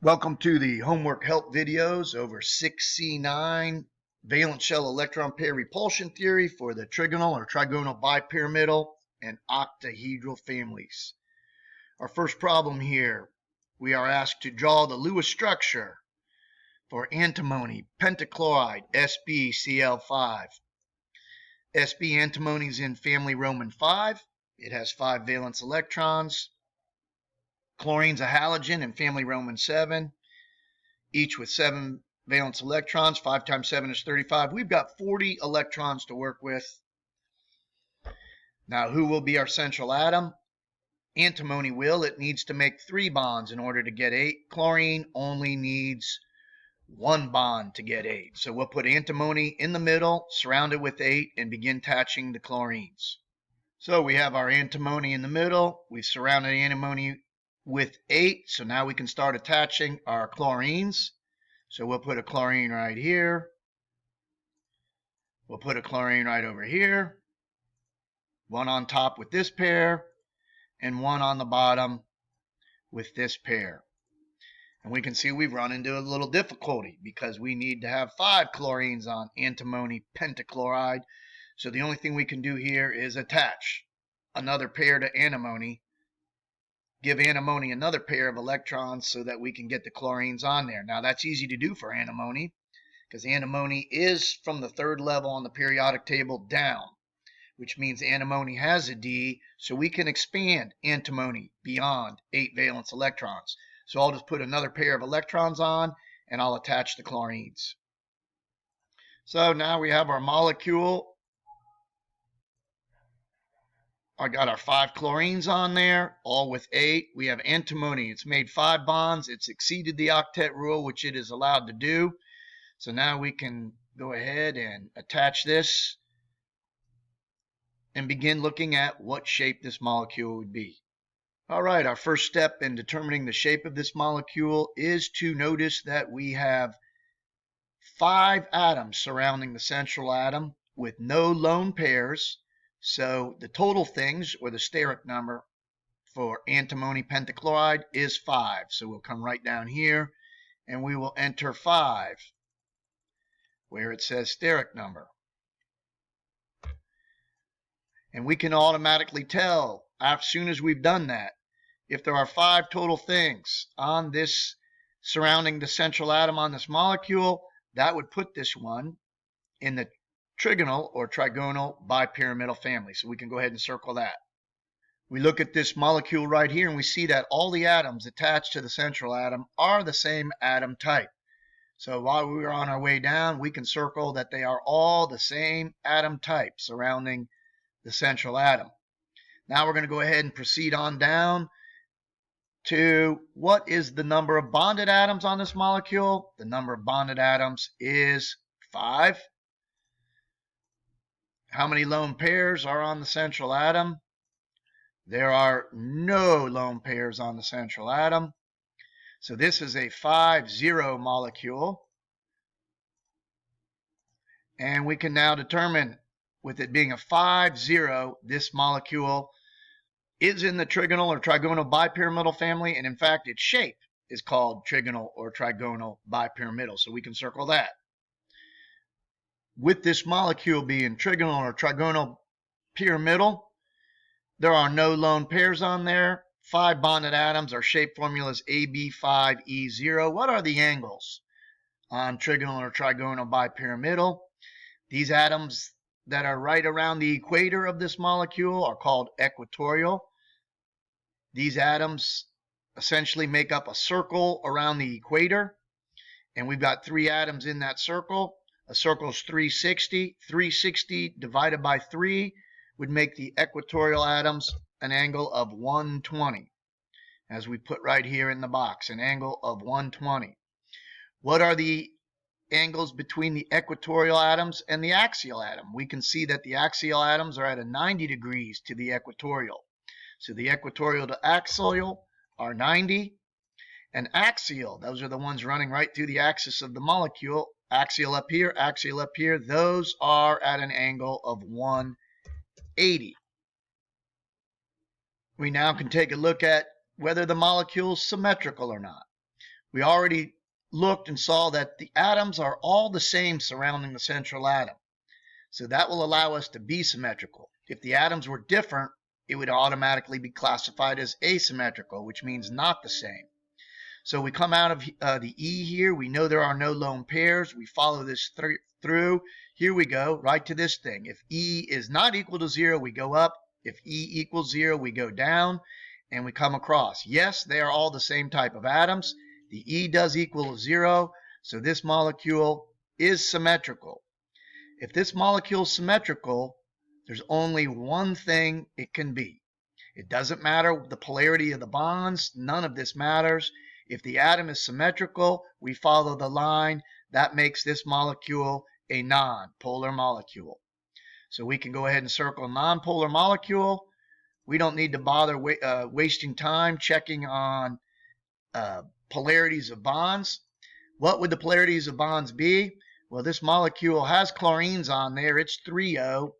Welcome to the homework help videos over 6C9 valence shell electron pair repulsion theory for the trigonal or trigonal bipyramidal and octahedral families. Our first problem here, we are asked to draw the Lewis structure for antimony pentachloride SbCl5. Sb antimony is in family Roman 5. It has 5 valence electrons. Chlorine's a halogen in family Roman 7. Each with 7 valence electrons. 5 times 7 is 35. We've got 40 electrons to work with. Now, who will be our central atom? Antimony will. It needs to make 3 bonds in order to get 8. Chlorine only needs 1 bond to get 8. So we'll put antimony in the middle, surround it with 8, and begin attaching the chlorines. So we have our antimony in the middle. We've surrounded antimony with 8. So now we can start attaching our chlorines. So we'll put a chlorine right here. We'll put a chlorine right over here. One on top with this pair, and one on the bottom with this pair. And we can see we've run into a little difficulty because we need to have 5 chlorines on antimony pentachloride. So the only thing we can do here is attach another pair to antimony, give antimony another pair of electrons so that we can get the chlorines on there. Now that's easy to do for antimony because antimony is from the 3rd level on the periodic table down, which means antimony has a D, so we can expand antimony beyond 8 valence electrons. So I'll just put another pair of electrons on and I'll attach the chlorines. So now we have our molecule. I got our 5 chlorines on there, all with 8. We have antimony. It's made 5 bonds. It's exceeded the octet rule, which it is allowed to do. So now we can go ahead and attach this and begin looking at what shape this molecule would be. All right, our first step in determining the shape of this molecule is to notice that we have 5 atoms surrounding the central atom with no lone pairs. So the total things, or the steric number for antimony pentachloride is 5. So we'll come right down here and we will enter 5 where it says steric number. And we can automatically tell as soon as we've done that, if there are 5 total things on this surrounding the central atom on this molecule, that would put this one in the trigonal or trigonal bipyramidal family. So we can go ahead and circle that. We look at this molecule right here and we see that all the atoms attached to the central atom are the same atom type. So while we are on our way down, we can circle that they are all the same atom type surrounding the central atom. Now we're going to go ahead and proceed on down to what is the number of bonded atoms on this molecule. The number of bonded atoms is 5. How many lone pairs are on the central atom? There are no lone pairs on the central atom. So this is a 5-0 molecule. And we can now determine, with it being a 5-0, this molecule is in the trigonal or trigonal bipyramidal family. And in fact, its shape is called trigonal or trigonal bipyramidal. So we can circle that. With this molecule being trigonal or trigonal pyramidal, there are no lone pairs on there. 5 bonded atoms. Our shape formula is AB5E0. What are the angles on trigonal or trigonal bipyramidal? These atoms that are right around the equator of this molecule are called equatorial. These atoms essentially make up a circle around the equator, and we've got 3 atoms in that circle. A circle is 360. 360 divided by 3 would make the equatorial atoms an angle of 120, as we put right here in the box, an angle of 120. What are the angles between the equatorial atoms and the axial atom? We can see that the axial atoms are at a 90 degrees to the equatorial. So the equatorial to axial are 90. And axial, those are the ones running right through the axis of the molecule. Axial up here, those are at an angle of 180. We now can take a look at whether the molecule is symmetrical or not. We already looked and saw that the atoms are all the same surrounding the central atom. So that will allow us to be symmetrical. If the atoms were different, it would automatically be classified as asymmetrical, which means not the same. So we come out of the E here. We know there are no lone pairs. We follow this through. Here we go, right to this thing. If E is not equal to 0, we go up. If E equals 0, we go down, and we come across. Yes, they are all the same type of atoms. The E does equal 0, so this molecule is symmetrical. If this molecule is symmetrical, there's only one thing it can be. It doesn't matter the polarity of the bonds. None of this matters. If the atom is symmetrical, we follow the line. That makes this molecule a non-polar molecule. So we can go ahead and circle non-polar molecule. We don't need to bother wasting time checking on polarities of bonds. What would the polarities of bonds be? Well, this molecule has chlorines on there. It's 3O.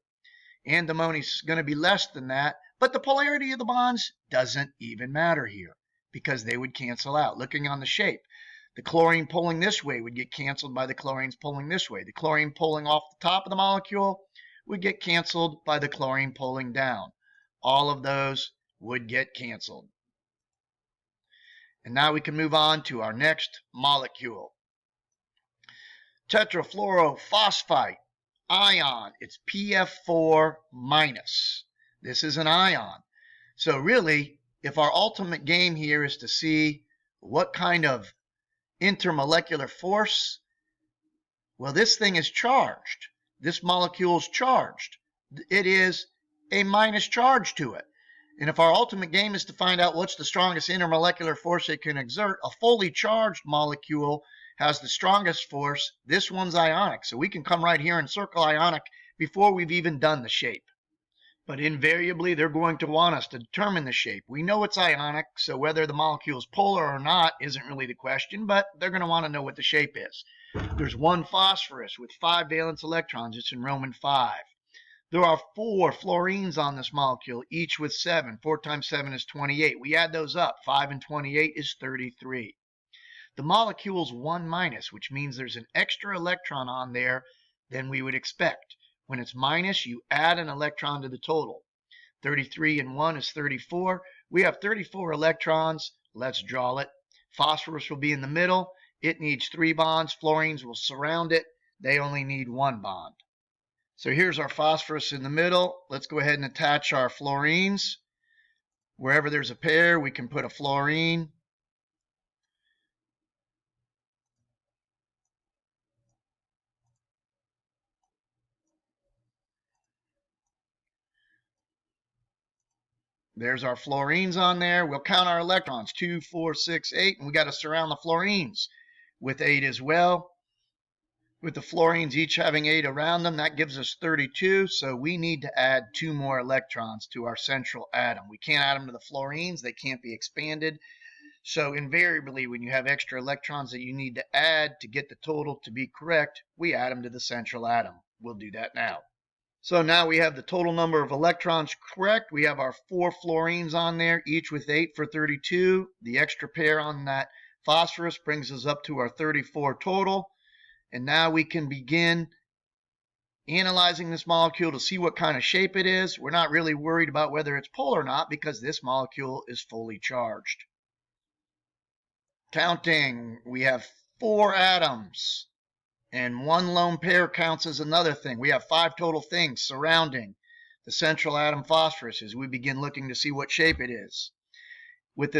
Antimony is going to be less than that. But the polarity of the bonds doesn't even matter here because they would cancel out. Looking on the shape, the chlorine pulling this way would get canceled by the chlorines pulling this way. The chlorine pulling off the top of the molecule would get canceled by the chlorine pulling down. All of those would get canceled. And now we can move on to our next molecule. Tetrafluorophosphite ion. It's PF4 minus. This is an ion. So really, if our ultimate game here is to see what kind of intermolecular force, well, this thing is charged. This molecule is charged. It is a minus charge to it. And if our ultimate game is to find out what's the strongest intermolecular force it can exert, a fully charged molecule has the strongest force. This one's ionic. So we can come right here and circle ionic before we've even done the shape. But invariably, they're going to want us to determine the shape. We know it's ionic, so whether the molecule is polar or not isn't really the question, but they're going to want to know what the shape is. There's one phosphorus with 5 valence electrons. It's in Roman 5. There are 4 fluorines on this molecule, each with 7. 4 times 7 is 28. We add those up. 5 and 28 is 33. The molecule's 1 minus, which means there's an extra electron on there than we would expect. When it's minus, you add an electron to the total. 33 and 1 is 34. We have 34 electrons. Let's draw it. Phosphorus will be in the middle. It needs 3 bonds. Fluorines will surround it. They only need 1 bond. So here's our phosphorus in the middle. Let's go ahead and attach our fluorines. Wherever there's a pair, we can put a fluorine. There's our fluorines on there. We'll count our electrons, 2, 4, 6, 8, and we got to surround the fluorines with 8 as well. With the fluorines each having 8 around them, that gives us 32, so we need to add 2 more electrons to our central atom. We can't add them to the fluorines. They can't be expanded. So invariably, when you have extra electrons that you need to add to get the total to be correct, we add them to the central atom. We'll do that now. So now we have the total number of electrons correct. We have our 4 fluorines on there, each with 8 for 32. The extra pair on that phosphorus brings us up to our 34 total. And now we can begin analyzing this molecule to see what kind of shape it is. We're not really worried about whether it's polar or not because this molecule is fully charged. Counting, we have 4 atoms. And 1 lone pair counts as another thing. We have 5 total things surrounding the central atom phosphorus as we begin looking to see what shape it is. With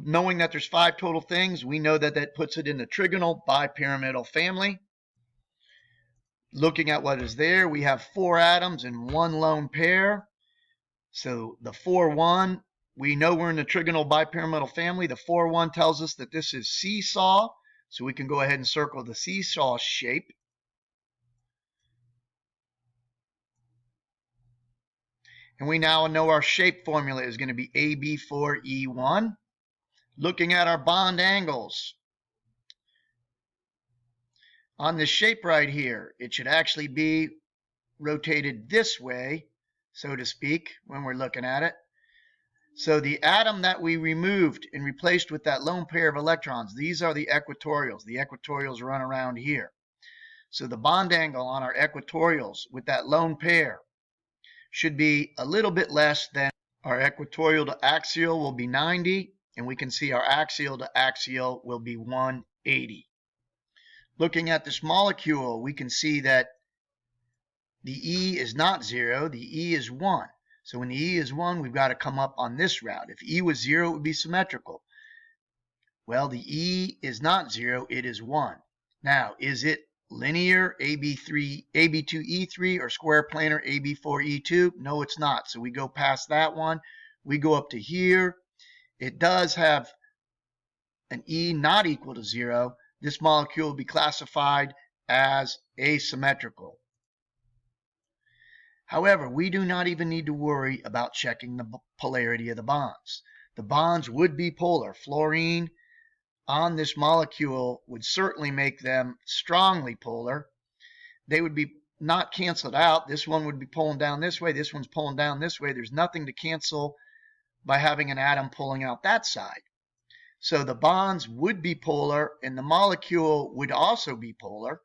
knowing that there's 5 total things, we know that that puts it in the trigonal bipyramidal family. Looking at what is there, we have 4 atoms and 1 lone pair. So the 4-1, we know we're in the trigonal bipyramidal family. The 4-1 tells us that this is seesaw. So we can go ahead and circle the seesaw shape. And we now know our shape formula is going to be AB4E1. Looking at our bond angles. On this shape right here, it should actually be rotated this way, so to speak, when we're looking at it. So the atom that we removed and replaced with that lone pair of electrons, these are the equatorials. The equatorials run around here. So the bond angle on our equatorials with that lone pair should be a little bit less than our equatorial to axial will be 90, and we can see our axial to axial will be 180. Looking at this molecule, we can see that the E is not 0, the E is 1. So when the E is 1, we've got to come up on this route. If E was 0, it would be symmetrical. Well, the E is not 0, it is 1. Now, is it linear AB2E3 or square planar AB4E2? No, it's not. So we go past that one. We go up to here. It does have an E not equal to 0. This molecule will be classified as asymmetrical. However, we do not even need to worry about checking the polarity of the bonds. The bonds would be polar. Fluorine on this molecule would certainly make them strongly polar. They would be not canceled out. This one would be pulling down this way. This one's pulling down this way. There's nothing to cancel by having an atom pulling out that side. So the bonds would be polar and the molecule would also be polar.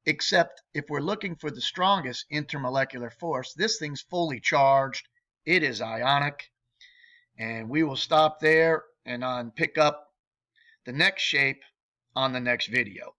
Except if we're looking for the strongest intermolecular force, this thing's fully charged. It is ionic. And we will stop there and pick up the next shape on the next video.